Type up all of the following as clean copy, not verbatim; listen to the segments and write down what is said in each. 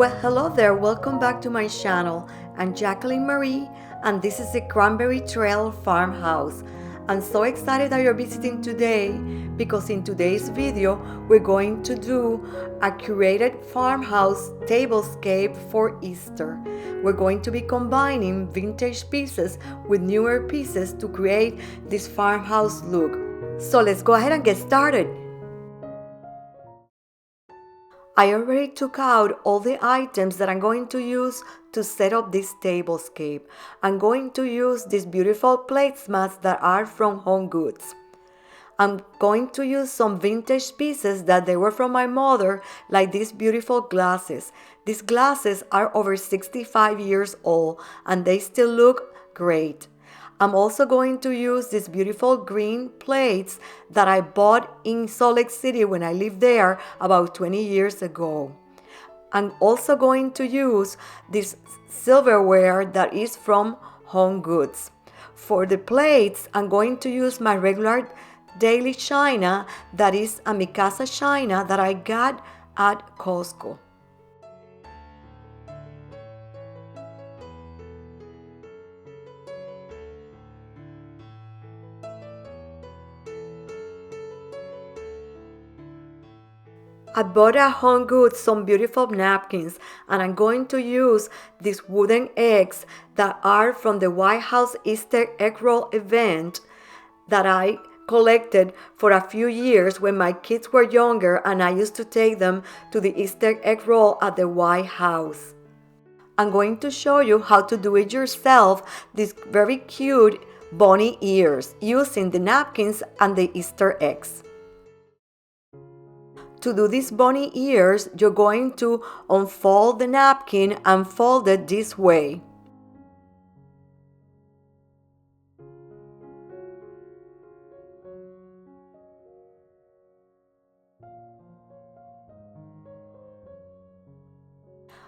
Well, hello there, welcome back to my channel. I'm Jacqueline Marie, and this is the Cranberry Trail Farmhouse. I'm so excited that you're visiting today because in today's video, we're going to do a curated farmhouse tablescape for Easter. We're going to be combining vintage pieces with newer pieces to create this farmhouse look. So let's go ahead and get started. I already took out all the items that I'm going to use to set up this tablescape. I'm going to use these beautiful placemats that are from Home Goods. I'm going to use some vintage pieces that they were from my mother, like these beautiful glasses. These glasses are over 65 years old and they still look great. I'm also going to use these beautiful green plates that I bought in Salt Lake City when I lived there about 20 years ago. I'm also going to use this silverware that is from Home Goods. For the plates, I'm going to use my regular daily china that is a Mikasa china that I got at Costco. I bought at Home Goods some beautiful napkins, and I'm going to use these wooden eggs that are from the White House Easter egg roll event that I collected for a few years when my kids were younger and I used to take them to the Easter egg roll at the White House. I'm going to show you how to do it yourself, these very cute bunny ears using the napkins and the Easter eggs. To do these bunny ears, you're going to unfold the napkin and fold it this way.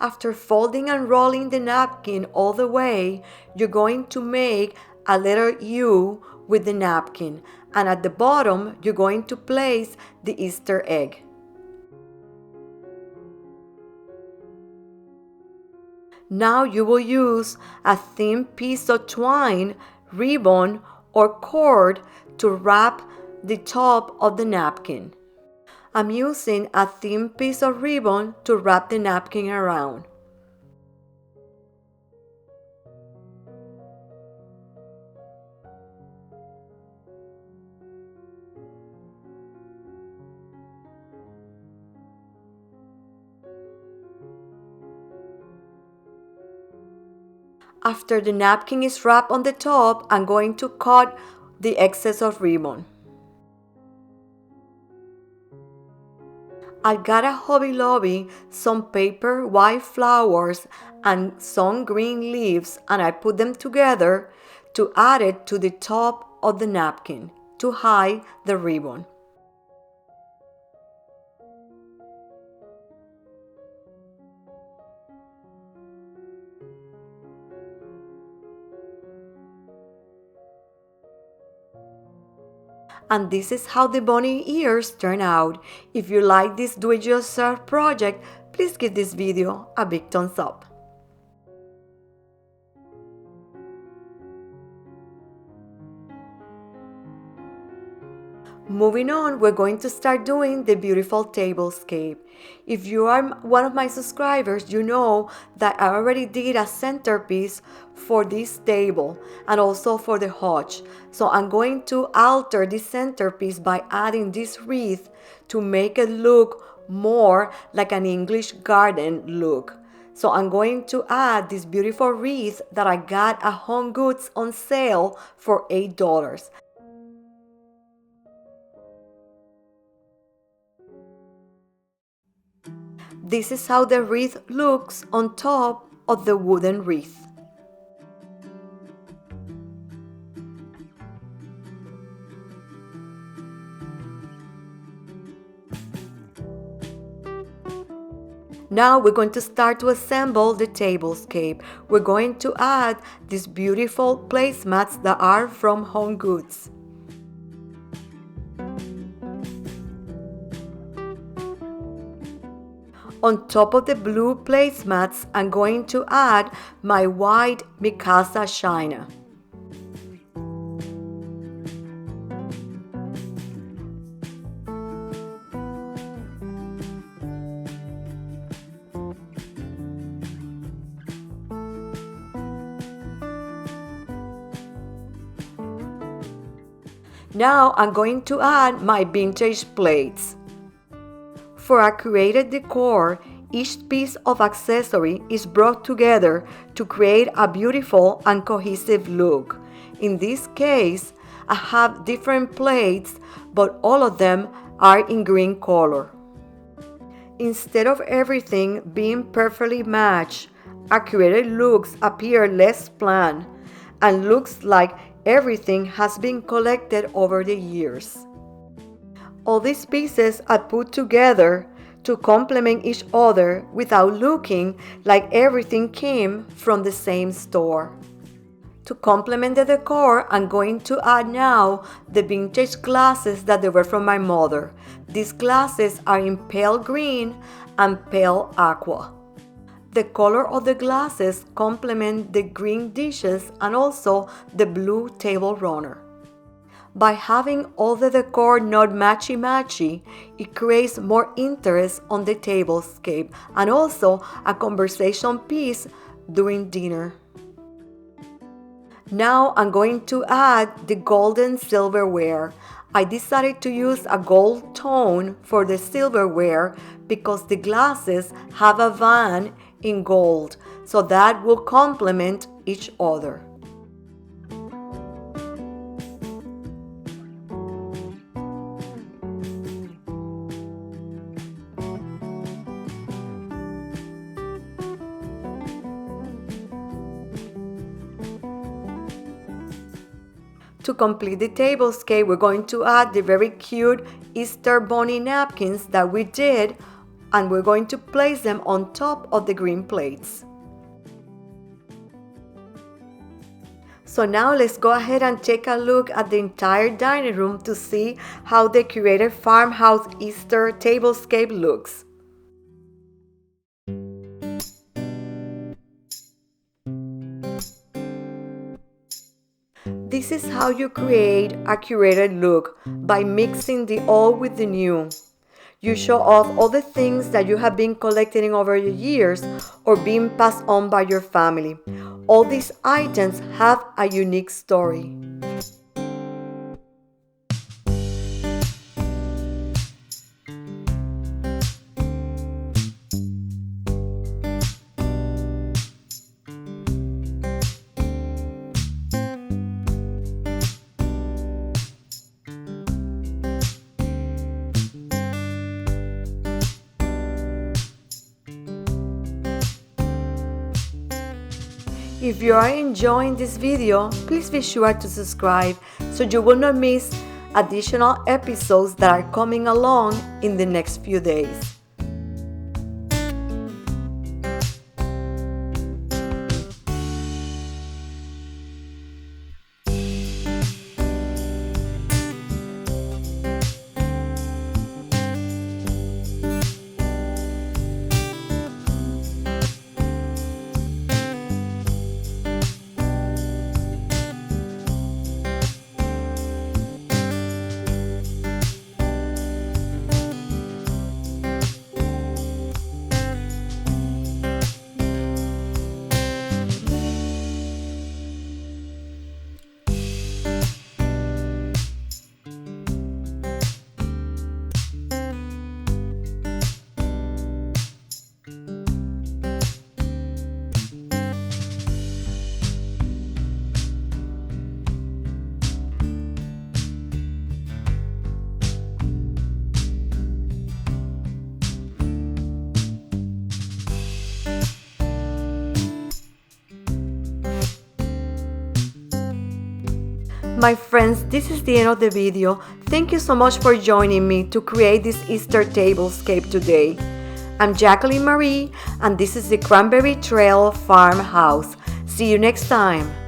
After folding and rolling the napkin all the way, you're going to make a letter U with the napkin, and at the bottom, you're going to place the Easter egg. Now you will use a thin piece of twine, ribbon, or cord to wrap the top of the napkin. I'm using a thin piece of ribbon to wrap the napkin around. After the napkin is wrapped on the top, I'm going to cut the excess of ribbon. I got at Hobby Lobby some paper white flowers and some green leaves, and I put them together to add it to the top of the napkin to hide the ribbon. And this is how the bunny ears turn out. If you like this do-it-yourself project, please give this video a big thumbs up. Moving on, we're going to start doing the beautiful tablescape. If you are one of my subscribers, you know that I already did a centerpiece for this table and also for the hutch. So I'm going to alter this centerpiece by adding this wreath to make it look more like an English garden look. So I'm going to add this beautiful wreath that I got at Home Goods on sale for $8. This is how the wreath looks on top of the wooden wreath. Now we're going to start to assemble the tablescape. We're going to add these beautiful placemats that are from Home Goods. On top of the blue placemats, I'm going to add my white Mikasa china. Now I'm going to add my vintage plates. For a curated decor, each piece of accessory is brought together to create a beautiful and cohesive look. In this case, I have different plates, but all of them are in green color. Instead of everything being perfectly matched, a curated looks appear less planned and looks like everything has been collected over the years. All these pieces are put together to complement each other without looking like everything came from the same store. To complement the decor, I'm going to add now the vintage glasses that they were from my mother. These glasses are in pale green and pale aqua. The color of the glasses complement the green dishes and also the blue table runner. By having all the decor not matchy-matchy, it creates more interest on the tablescape and also a conversation piece during dinner. Now I'm going to add the golden silverware. I decided to use a gold tone for the silverware because the glasses have a van in gold, so that will complement each other. To complete the tablescape, we're going to add the very cute Easter bunny napkins that we did, and we're going to place them on top of the green plates. So now let's go ahead and take a look at the entire dining room to see how the curated Farmhouse Easter tablescape looks. This is how you create a curated look, by mixing the old with the new. You show off all the things that you have been collecting over the years or being passed on by your family. All these items have a unique story. If you are enjoying this video, please be sure to subscribe so you will not miss additional episodes that are coming along in the next few days. My friends, this is the end of the video. Thank you so much for joining me to create this Easter tablescape today. I'm Jacqueline Marie, and this is the Cranberry Trail Farmhouse. See you next time.